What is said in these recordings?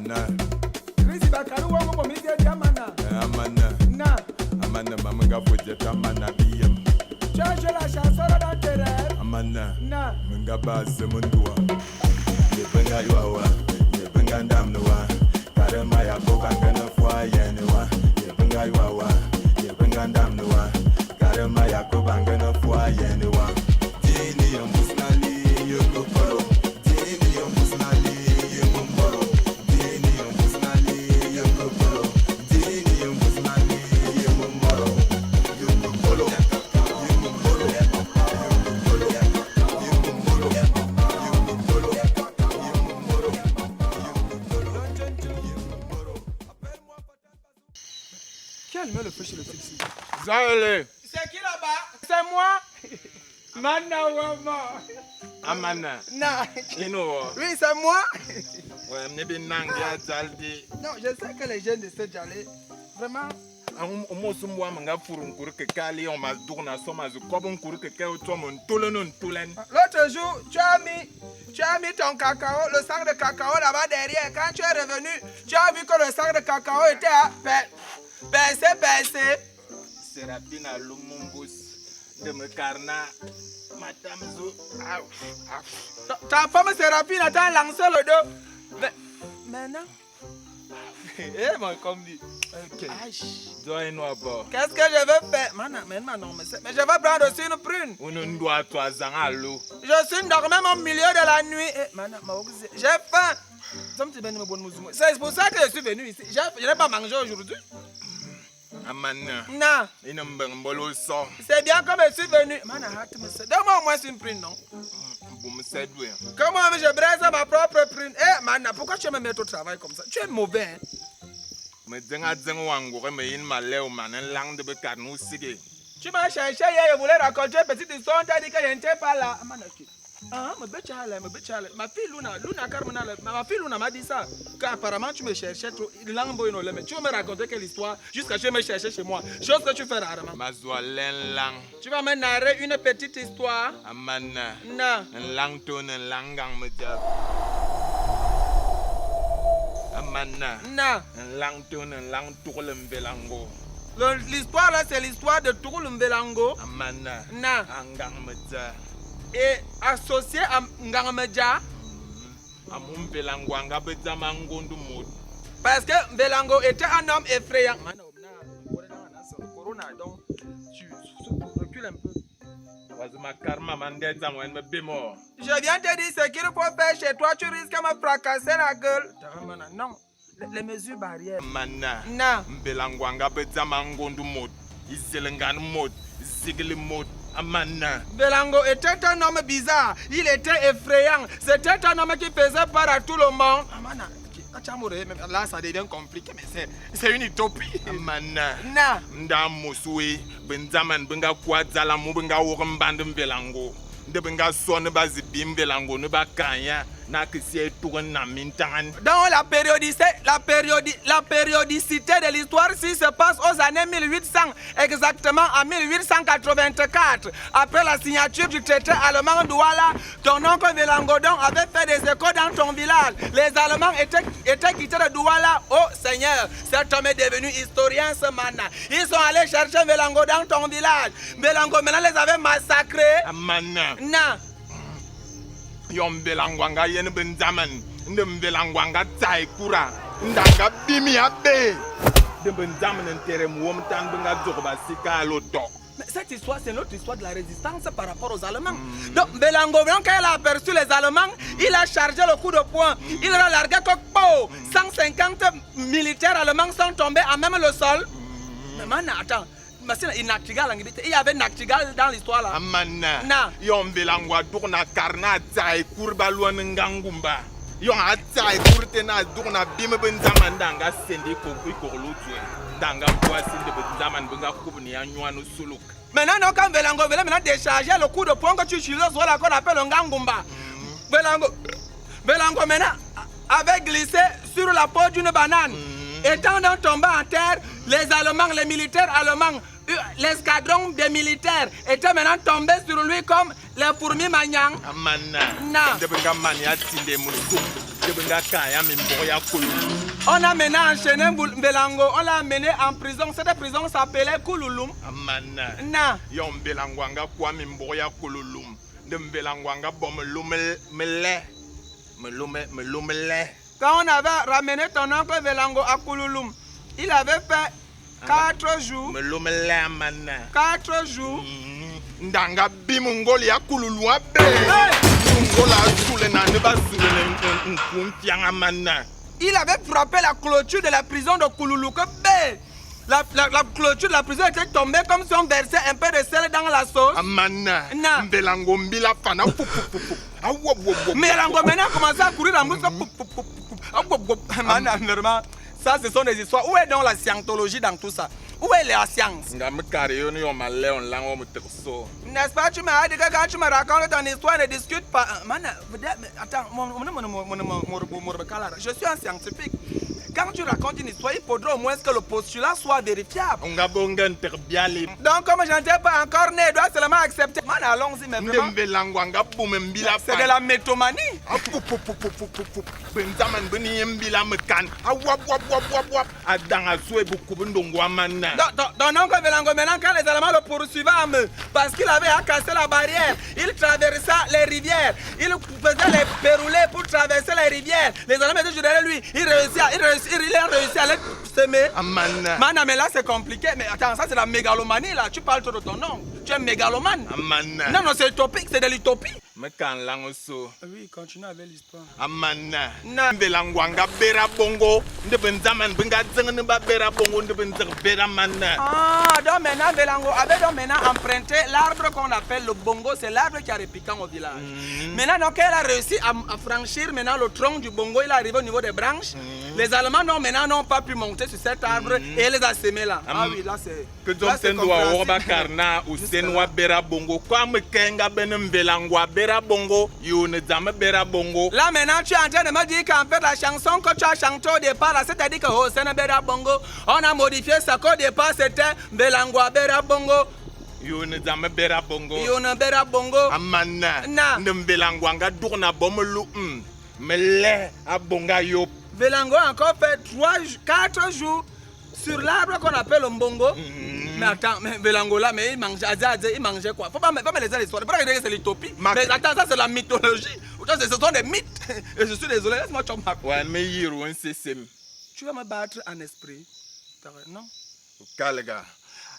Amana. Risi bakaru wa mo mi de amana. Amana. Na. Amana mamenga budget amana biem. Change la chanson dans tes rêves. Amana. Na. Menga base mundua. Yebenga yuawa. Yebenga ndamnuwa. Karema ya kokangana fwa yenewa. Yebenga yuawa. Yebenga ndamnuwa. Karema ya kokangana fwa yenewa. Dini yomusnali yokoporo. Dini yomusnali yokomporo. Dini yomusnali yokoporo. Dini yomusnali yokomporo. Yokomporo. Yokomporo. Qui a allumé le feu chez le fixe? Zale. C'est qui là-bas? C'est moi. Mana Wama. Amana. Na. Ino. Oui, c'est moi. Ouais, mnebi nangia zaldi. Non, je sais que les jeunes de cette allée, vraiment. Omosumwa manga furunkur ke kali on ma dourna soma zu kobon kur ke ke to mon tolenon tolen. L'autre jour, tu as mis ton cacao, le sac de cacao là-bas derrière. Quand tu es revenu, tu as vu que le sac de cacao était à percé. Serapina Lumumbus de me carna. Madame Zo. Ta femme Séraphine t'a lancé le dos. Mais maintenant. Eh, mon combi. Ok. Dois nous avoir. Qu'est-ce que je vais faire? Mais je vais prendre aussi une prune. On doit toi zangalo. Je suis dormant au milieu de la nuit. J'ai faim. C'est pour ça que je suis venu ici. Je n'ai pas mangé aujourd'hui. Amana. Non. Inambolo so. C'est bien comme je suis venu. Donne-moi au moins une prune, non? Comment je braise ma propre prune? Eh, Mana, pourquoi tu me mets au travail comme ça? Tu es mauvais, hein? Mais zenga zengwango me in maleo manen lang de bekat nous sige. Tu m'as cherché hier, je voulais raconter une petite histoire, on t'a dit que je n'étais pas là. Ah, ma fille Luna Carmona, ma fille Luna m'a dit ça. Qu'apparemment tu me cherchais trop. Mais tu veux me raconter quelle histoire jusqu'à ce que je me cherchais chez moi. Chose que tu fais rarement. Lang. Tu vas me narrer une petite histoire. Amana. Non. Lang ton langang me jab. Amana. Non. Lang ton lang tourlem belango. L'histoire là, c'est l'histoire de Touroul Mbelango. Amana. Non. Angang me jab. Et associé à Ngangameja. Amum belango anga bezamango ndu mod. Parce que Mbelango était un homme effrayant. Corona, donc tu recules un peu. Je viens te dire ce qu'il faut faire chez toi, tu risques de me fracasser la gueule. Non, les mesures barrières. Mana. Non. Mbelango anga bezamango ndu mod. Iselengan mod. Zigli mod. Amana. Mbelango était un homme bizarre. Il était effrayant. C'était un homme qui faisait peur à tout le monde. Amana. Là, ça devient compliqué, mais c'est une utopie. Amana. Non. Nda mosui. Benzaman benga kwadzala mu benga womband Mbelango. De benga sonne bazibi Mbelango ne ba kanya. Na kisi tourne na mintan. Dans la périodicité de l'histoire, si se passe aux années 1800, exactement en 1884, après la signature du traité allemand d'Ouala, ton oncle Mbelangodon avait fait des échos dans ton village. Les Allemands étaient quittés de Douala. Oh Seigneur, cet homme est devenu historien ce matin. Ils sont allés chercher Mbelango dans ton village. Mbelango maintenant les avait massacrés. Amana. Non. Mbelango anga yen benzaman. Mbelango anga tsai kura. Ndanga bimi abe. De benzaman enterre muom tan benga zoba sika loto. Mais cette histoire, c'est notre histoire de la résistance par rapport aux Allemands. Donc, Mbelango, quand il a aperçu les Allemands, il a chargé le coup de poing. Il a largué que 150 militaires allemands sont tombés à même le sol. Mais maintenant, attends. Il y avait Naktigal dans l'histoire là. Amana. Na. Yon Mbelango tourna karna tsai kurba luan ngangumba. Yon a tsai kurtena tourna bim benzaman danga sendi ko lutwe. Danga voici de benzaman benga kubni anywanu suluk. Maintenant, quand Mbelango veut maintenant décharger le coup de poing que tu utilises, voilà qu'on appelle un ngangumba. Mbelango maintenant avait glissé sur la peau d'une banane. Étant donc tombé en terre, les Allemands, les militaires allemands, l'escadron des militaires était maintenant tombé sur lui comme les fourmis manyang. Amana. Na. De benga mania tinde musu. De benga kaya mimboya kululu. On a maintenant enchaîné Mbelango, on l'a amené en prison. Cette prison s'appelait Kululum. Amana. Na. Yo mbelangwanga kwa mimboya kululum. De mbelangwanga bom mele. Melumele. Quand on avait ramené ton oncle Mbelango à Kululum, il avait fait 4 jours. Melumele amana. 4 jours. Ndanga bimungoli ya kululu abe. Ngola sule na neba sule nkunfianga mana. Il avait frappé la clôture de la prison de Kululuke. La clôture de la prison était tombée comme si on versait un peu de sel dans la sauce. Amana. Na. Mbelango mbila fana. Mbelango maintenant a commencé à courir en mousse. Vraiment, ça ce sont des histoires. Où est donc la scientologie dans tout ça? Où est la science? N'est-ce pas, tu m'as dit que quand tu me racontes ton histoire, ne discute pas. Attends, je suis un scientifique. Quand tu racontes une histoire, il faudra au moins que le postulat soit vérifiable. Donc, comme je n'étais pas encore né, je dois seulement accepter. Allons-y, mais vraiment. C'est de la métomanie. Donc, Mbelango, maintenant, quand les Allemands le poursuivaient, parce qu'il avait à casser la barrière, il traversait les rivières, il faisait les pérouler pour traverser les rivières. Les Allemands étaient derrière lui, il a réussi à les semer. Mana, mais là c'est compliqué. Mais attends, ça c'est la mégalomanie là. Tu parles trop de ton nom. Tu es mégalomane. Non, c'est utopique, c'est de l'utopie. Oui, continue avec l'histoire. Amana. Mbelangwanga bera bongo. Ndebenzaman benga zengenba bera bongo bera mana. Ah, donc maintenant Mbelango avait donc maintenant emprunté l'arbre qu'on appelle le bongo. C'est l'arbre qui a répiquant au village. Maintenant, donc elle a réussi à franchir maintenant le tronc du bongo. Il est arrivé au niveau des branches. Les Allemands n'ont pas pu monter sur cet arbre et les a semés là. Ah oui, là c'est. Que donc c'est karna ou senwa bera bongo. Comme kenga benem Mbelangwa bera bongo, you ne zame bera bongo. Là maintenant tu es en train de me dire qu'en fait la chanson que tu as chantée au départ, c'est-à-dire que oh c'est bera bongo, on a modifié ça qu'au départ c'était Mbelangwa bera bongo. You ne zame bera bongo. You ne bera bongo. Amana. Na. Mbelangwanga dourna bomelu. Mele abonga yo. Mbelango a encore fait 4 jours sur l'arbre qu'on appelle le mbongo. Mais attends, mais Mbelango là, mais il mangeait quoi? Faut pas me laisser l'histoire. Faut pas dire que c'est l'utopie. Mais attends, ça c'est la mythologie. Ce sont des mythes. Et je suis désolé, laisse-moi chomper. Ouais, mais yiro c'est tu vas me battre en esprit. Non? Kalega.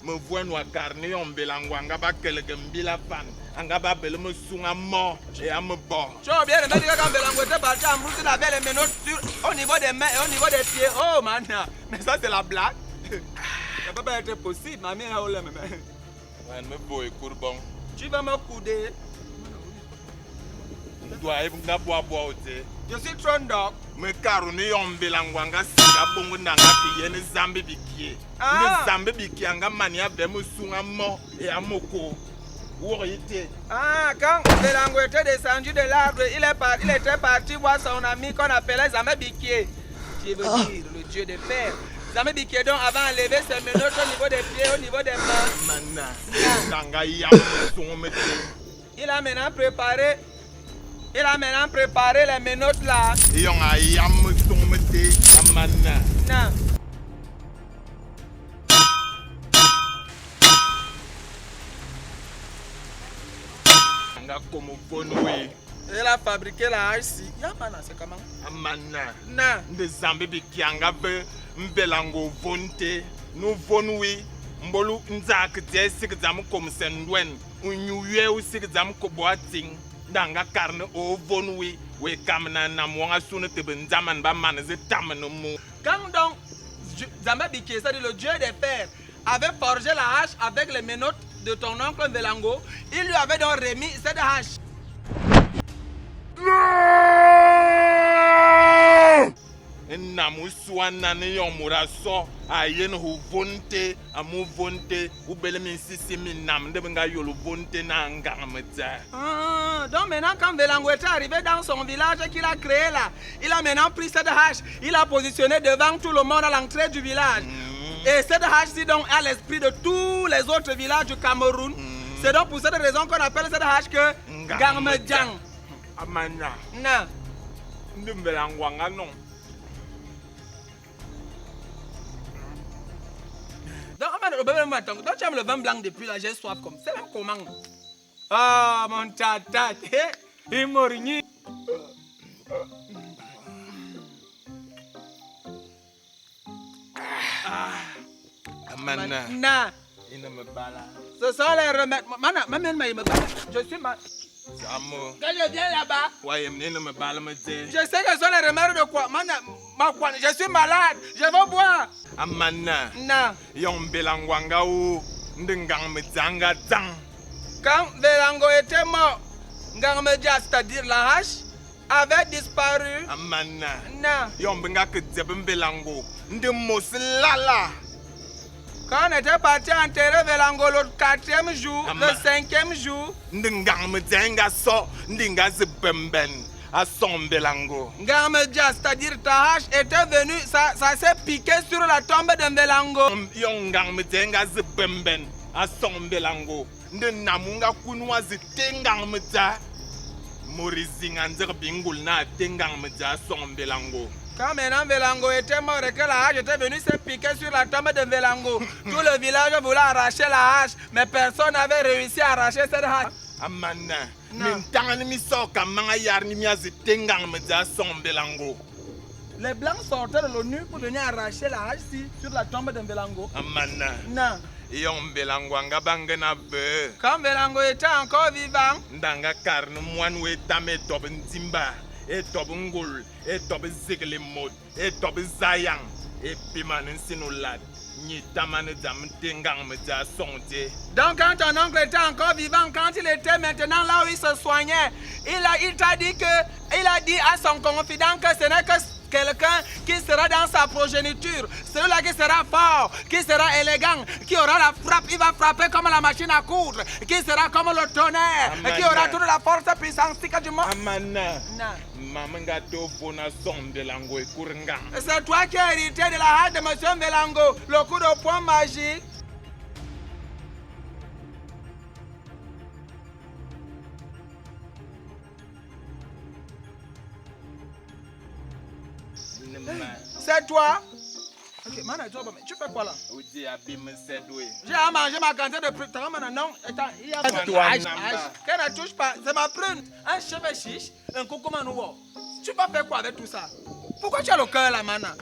Me voit noir carné en Mbelangwanga ba kelege mbila fan. Anga ba bele me sunga mort et à me bord. Tu vois bien, le mec quand Mbelango était parti en route, il avait les menottes au niveau des mains et au niveau des pieds. Oh man, mais ça c'est la blague. Ça peut pas être possible, ma mère a même. Ouais, me boy courbon. Tu vas me couder. Je suis Trondok. Me karuni Mbelangwanga singa bongo nanga kiyene zambe bikie. Ne zambe bikie anga mania be me sunga mo et amoko. Ah, quand Mbelango était descendu de l'arbre, il était parti voir son ami qu'on appelait Zame Bikie. Je veux dire, le dieu des fers. Zame Bikie donc avait enlevé ses menottes au niveau des pieds, au niveau des mains. Il a maintenant préparé les menottes là. Non. Il a fabriqué la hache ici. Yamana, c'est comment? Amana. Na. De zambe bikianga be Mbelango vonte. No vonui. Mbolu nzak de sik zam kom sendwen. Unyuye u sik zam ko boating. Danga karne o vonui. We kamna na mwanga sunu te benzaman ba manze tamno mo. Quand donc Zame Bikie, c'est-à-dire le dieu des fers, avait forgé la hache avec les menottes de ton oncle Mbelango, il lui avait donc remis cette hache. Namuswana ne yomura so ayen hu vonte amu vonte ubele min sisi min nam de benga yolo vonte na ngamza. Donc maintenant quand Mbelango était arrivé dans son village qu'il a créé là, il a maintenant pris cette hache, il a positionné devant tout le monde à l'entrée du village. Et cette hache-ci donc a l'esprit de tous les autres villages du Cameroun. C'est donc pour cette raison qu'on appelle cette hache que Ngamedjang. Amana. Non. Ndembelangwanga non. Donc tu aimes le vin blanc depuis là, j'ai soif comme. C'est même comment? Ah, mon tata. Il morigny. Amana. Non. Il ne me bat là. Ce sont les remèdes. Je suis mal. Amour. Quand je viens là-bas, Ouais, il ne me bat me dire. je sais que ce sont les remèdes de quoi? Je suis malade. Je veux boire. Amana. Non. Yon belangwanga ou ndengang me zanga zang. Quand Velango était mort, Ngamedja, c'est-à-dire la hache, avait disparu. Amana. Non. Yon benga que zebem belango. Ndemos lala. Quand on était parti enterrer Velango le 4e jour, Amen. le 5e jour, Ndengang me zanga so. Ndinga zebemben. A son belango. Ngamedja, c'est-à-dire ta hache, était venue, ça s'est piqué sur la tombe de Velango. Yon gang me zanga zebemben. A son belango. Ndenamunga kunwa zitengang me za. Morizinga nzer bingul na tengang me za son belango. Quand maintenant Velango était mort et que la hache était venue se piquer sur la tombe de Velango, tout le village voulait arracher la hache, mais personne n'avait réussi à arracher cette hache. Amana. Non. Mintang mi so kamanga yar ni miazi tengang me za son belango. Les Blancs sortaient de l'ONU pour venir arracher la hache sur la tombe de Velango. Amana. Non. Yon belango anga bangena be. Quand Velango était encore vivant, Ndanga karne mwan we tame tob nzimba. E tob ngul. E tob zigle mod. E tob zayang. E piman nsinulad. Ni tamane dam tengang me za sonje. donc quand ton oncle était encore vivant, quand il était maintenant là où il se soignait, il t'a dit que, il a dit à son confident que ce n'est que quelqu'un qui sera dans sa progéniture, celui-là qui sera fort, qui sera élégant, qui aura la frappe, il va frapper comme la machine à coudre, qui sera comme le tonnerre, et qui aura toute la force et puissance du monde. Amana. Non. Mamanga to bona son belango e kurengang. C'est toi qui as hérité de la hache de M. Velango, le coup de poing magique. C'est toi. Ok, Mana, tu fais quoi là? Oudi abim sedwe. J'ai à manger ma quantité de prune. Non, attends, il y a Toi, hache, Namba. hache. Qu'elle ne touche pas, c'est ma prune. Un cheveu chiche, un coucou nouveau. Tu vas faire quoi avec tout ça? Pourquoi tu as le cœur là, Mana?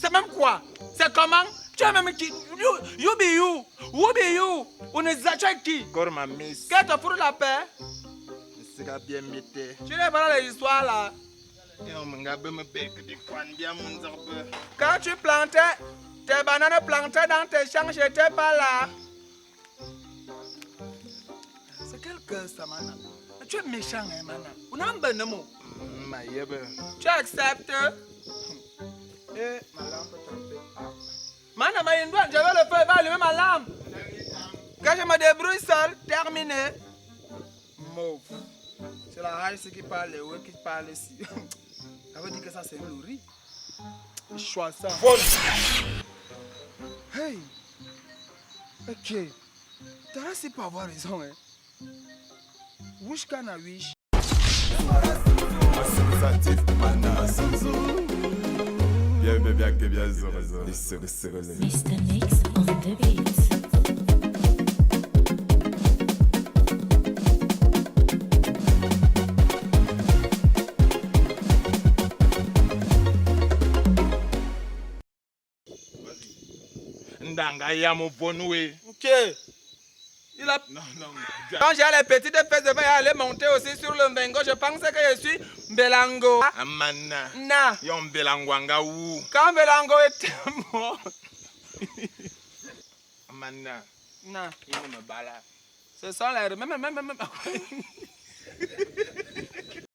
C'est même quoi? C'est comment? Tu as même qui? You be you. Who be you? On est qui? Korma miss. Qu'est-ce que tu fous de la paix? Sera bien mité. Tu n'es pas dans les histoires là. Yon mga be me bek di kwan bien mon zarbe. Quand tu plantais, tes bananes plantaient dans tes champs, j'étais pas là. C'est quel cœur ça, Mana? Tu es méchant, hein, Mana? On a un bon mot. Ma yebe. Tu acceptes? Eh, ma lampe est tombée. Mana, ma indouane, je vais le feu, va allumer ma lampe. Quand je me débrouille seul, terminé. Mauve. C'est la hache qui parle, les ouais qui parle ici. Ça veut dire que ça c'est une lourrie. Je choisis ça. Hey! Ok. T'as assez pas avoir raison, hein. Wish can I wish? Mr. Mix on the beats. Ndanga ya mo bonwe. Ok. Il a... Non. Quand j'ai les petites fesses de vin, aller monter aussi sur le Mbengo, je pensais que je suis Belango. Amana. Non. Yon belango anga ou. Quand Belango était mort. Amana. Non. Il ne me bala. Ce sont les... Même...